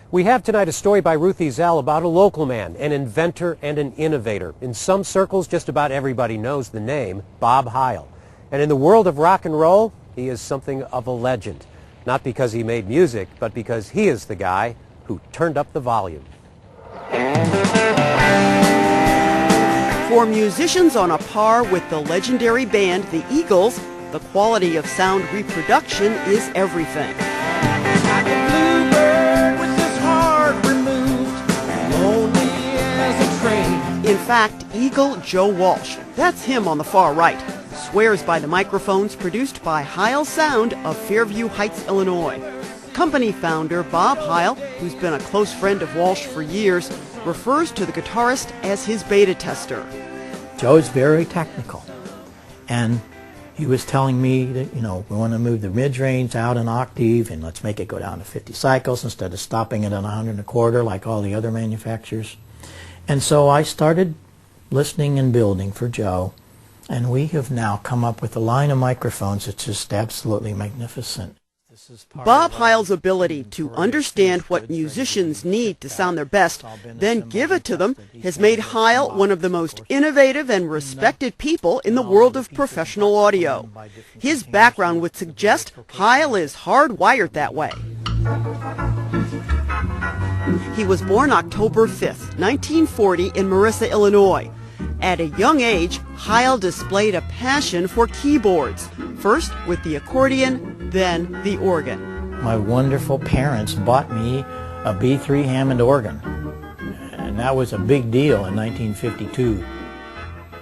We have tonight a story by Ruth Ezell about a local man, an inventor and an innovator. In some circles, just about everybody knows the name, Bob Heil. And in the world of rock and roll, he is something of a legend. Not because he made music, but because he is the guy who turned up the volume. For musicians on a par with the legendary band the Eagles, the quality of sound reproduction is everything. Like a bluebird with his heart removed, lonely as a train. In fact, Eagle Joe Walsh, that's him on the far right, swears by the microphones produced by Heil Sound of Fairview Heights, Illinois. Company founder Bob Heil, who's been a close friend of Walsh for years, refers to the guitarist as his beta tester. Joe's very technical, and he was telling me that, we want to move the mid-range out an octave and let's make it go down to 50 cycles instead of stopping it at 125 like all the other manufacturers. And so I started listening and building for Joe, and we have now come up with a line of microphones that's just absolutely magnificent. Bob Heil's ability to understand what musicians need to sound their best, then give it to them, has made Heil one of the most innovative and respected people in the world of professional audio. His background would suggest Heil is hardwired that way. He was born October 5th, 1940 in Marissa, Illinois. At a young age, Heil displayed a passion for keyboards, first with the accordion, then the organ. My wonderful parents bought me a B3 Hammond organ, and that was a big deal in 1952.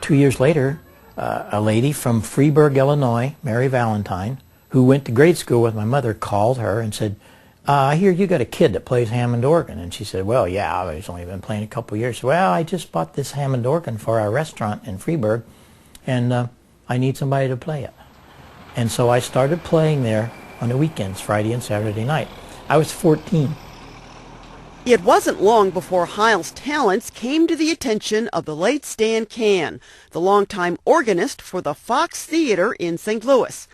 2 years later, a lady from Freeburg, Illinois, Mary Valentine, who went to grade school with my mother, called her and said, I hear you got a kid that plays Hammond organ. And she said, well, yeah, I've only been playing a couple years. Well, I just bought this Hammond organ for our restaurant in Freeburg, and I need somebody to play it. And so I started playing there on the weekends, Friday and Saturday night. I was 14. It wasn't long before Heil's talents came to the attention of the late Stan Can, the longtime organist for the Fox Theater in St. Louis.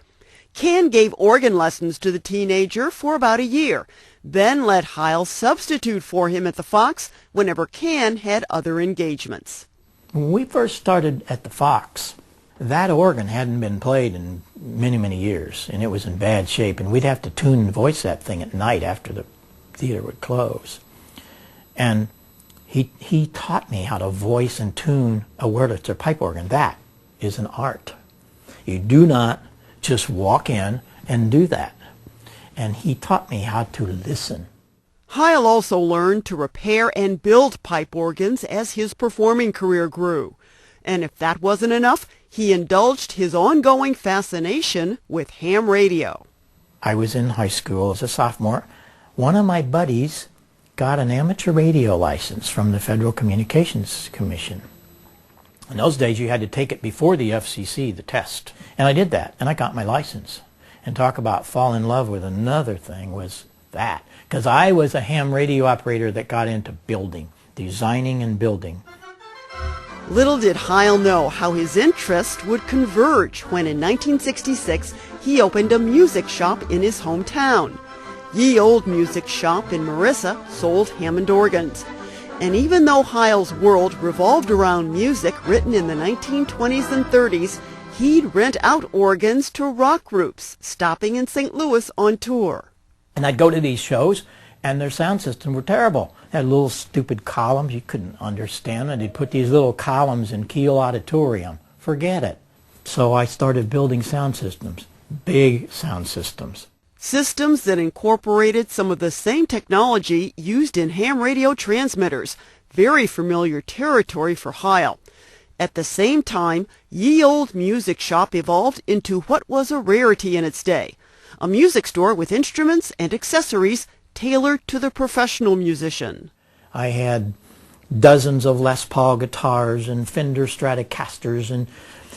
Can gave organ lessons to the teenager for about a year, then let Heil substitute for him at the Fox whenever Can had other engagements. When we first started at the Fox, that organ hadn't been played in many, many years, and it was in bad shape, and we'd have to tune and voice that thing at night after the theater would close. And he taught me how to voice and tune a Wurlitzer pipe organ. That is an art. You do not just walk in and do that. And he taught me how to listen. Heil also learned to repair and build pipe organs as his performing career grew. And if that wasn't enough, he indulged his ongoing fascination with ham radio. I was in high school as a sophomore. One of my buddies got an amateur radio license from the Federal Communications Commission. In those days, you had to take it before the FCC, the test. And I did that, and I got my license. And talk about fall in love with another thing was that. Because I was a ham radio operator that got into building, designing and building. Little did Heil know how his interests would converge when in 1966 he opened a music shop in his hometown. Ye Olde Music Shop in Marissa sold Hammond organs. And even though Heil's world revolved around music written in the 1920s and 30s, he'd rent out organs to rock groups, stopping in St. Louis on tour. And I'd go to these shows, and their sound systems were terrible. They had little stupid columns you couldn't understand, and they'd put these little columns in Kiel Auditorium. Forget it. So I started building sound systems, big sound systems. Systems that incorporated some of the same technology used in ham radio transmitters, very familiar territory for Heil. At the same time, Ye Olde Music Shop evolved into what was a rarity in its day, a music store with instruments and accessories tailored to the professional musician. I had dozens of Les Paul guitars and Fender Stratocasters, and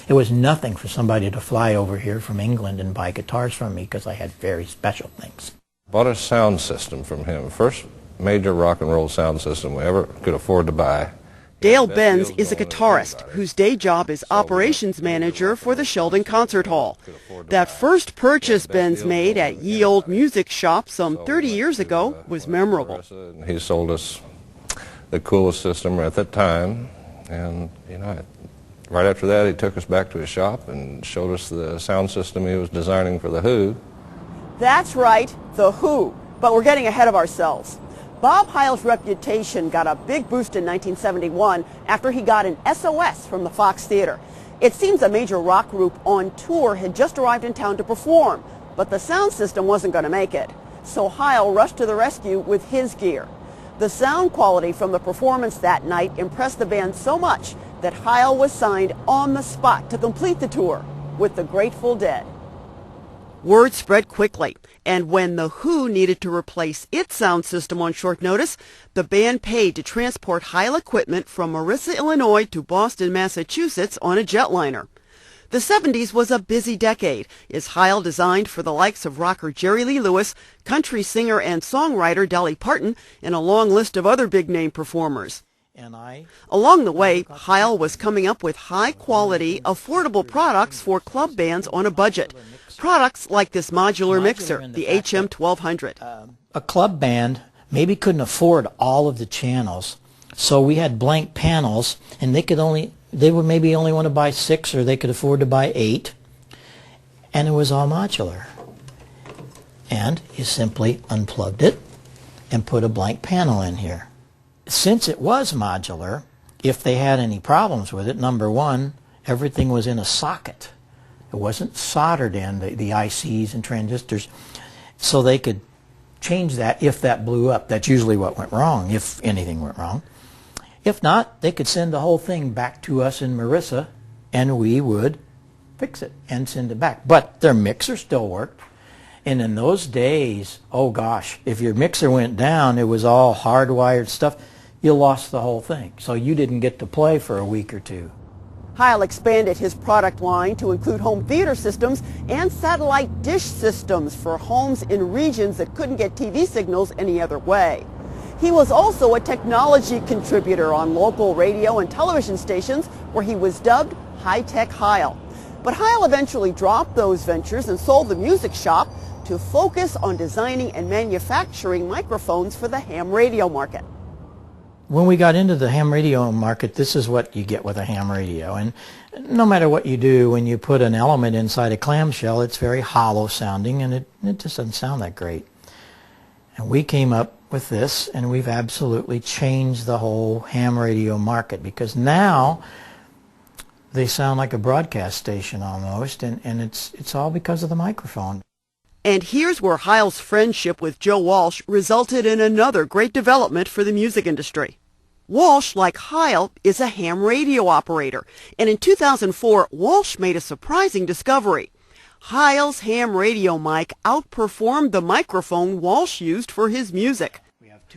it was nothing for somebody to fly over here from England and buy guitars from me because I had very special things. Bought a sound system from him, first major rock and roll sound system we ever could afford to buy. Dale Benz is a guitarist whose day job is operations manager for the Sheldon Concert Hall. That first purchase Benz made at Ye Olde Music Shop some 30 years ago was memorable. He sold us the coolest system at that time, and right after that he took us back to his shop and showed us the sound system he was designing for The Who. That's right, The Who, but we're getting ahead of ourselves. Bob Heil's reputation got a big boost in 1971 after he got an SOS from the Fox Theater. It seems a major rock group on tour had just arrived in town to perform, but the sound system wasn't going to make it. So Heil rushed to the rescue with his gear. The sound quality from the performance that night impressed the band so much that Heil was signed on the spot to complete the tour with the Grateful Dead. Word spread quickly, and when The Who needed to replace its sound system on short notice, the band paid to transport Heil equipment from Marissa, Illinois to Boston, Massachusetts on a jetliner. The 70s was a busy decade, as Heil designed for the likes of rocker Jerry Lee Lewis, country singer and songwriter Dolly Parton, and a long list of other big-name performers. Along the way, Heil was coming up with high-quality, affordable products for club bands on a budget. Products like this modular mixer, the HM1200. A club band maybe couldn't afford all of the channels, so we had blank panels, and they would maybe only want to buy 6, or they could afford to buy 8, and it was all modular. And you simply unplugged it and put a blank panel in here. Since it was modular, if they had any problems with it, number one, everything was in a socket. It wasn't soldered in, the ICs and transistors, so they could change that if that blew up. That's usually what went wrong, if anything went wrong. If not, they could send the whole thing back to us in Marissa, and we would fix it and send it back. But their mixer still worked. And in those days, oh gosh, if your mixer went down, it was all hardwired stuff. You lost the whole thing. So you didn't get to play for a week or two. Heil expanded his product line to include home theater systems and satellite dish systems for homes in regions that couldn't get TV signals any other way. He was also a technology contributor on local radio and television stations where he was dubbed High-Tech Heil. But Heil eventually dropped those ventures and sold the music shop to focus on designing and manufacturing microphones for the ham radio market. When we got into the ham radio market, this is what you get with a ham radio. And no matter what you do, when you put an element inside a clamshell, it's very hollow sounding, and it just doesn't sound that great. And we came up with this, and we've absolutely changed the whole ham radio market, because now they sound like a broadcast station almost, and it's all because of the microphone. And here's where Heil's friendship with Joe Walsh resulted in another great development for the music industry. Walsh, like Heil, is a ham radio operator, and in 2004, Walsh made a surprising discovery. Heil's ham radio mic outperformed the microphone Walsh used for his music.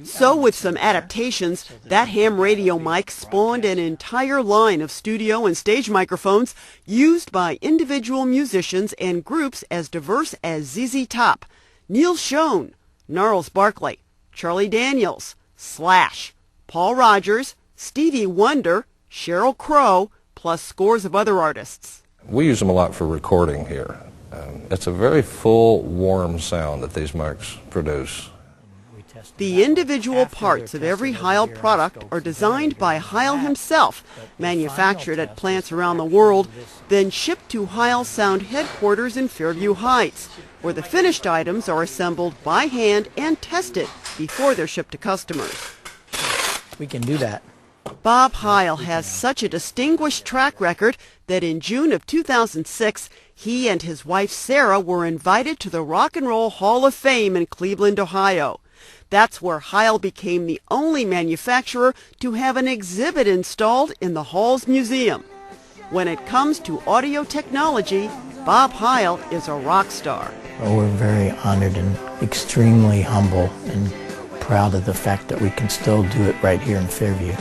So with some adaptations, that ham radio mic spawned an entire line of studio and stage microphones used by individual musicians and groups as diverse as ZZ Top, Neil Schon, Gnarls Barkley, Charlie Daniels, Slash, Paul Rogers, Stevie Wonder, Sheryl Crow, plus scores of other artists. We use them a lot for recording here. It's a very full, warm sound that these mics produce. The individual parts of every Heil product are designed by Heil himself, manufactured at plants around the world, then shipped to Heil Sound headquarters in Fairview Heights, where the finished items are assembled by hand and tested before they're shipped to customers. We can do that. Bob Heil has such a distinguished track record that in June of 2006, he and his wife Sarah were invited to the Rock and Roll Hall of Fame in Cleveland, Ohio. That's where Heil became the only manufacturer to have an exhibit installed in the Hall's museum. When it comes to audio technology, Bob Heil is a rock star. Oh, we're very honored and extremely humble and proud of the fact that we can still do it right here in Fairview.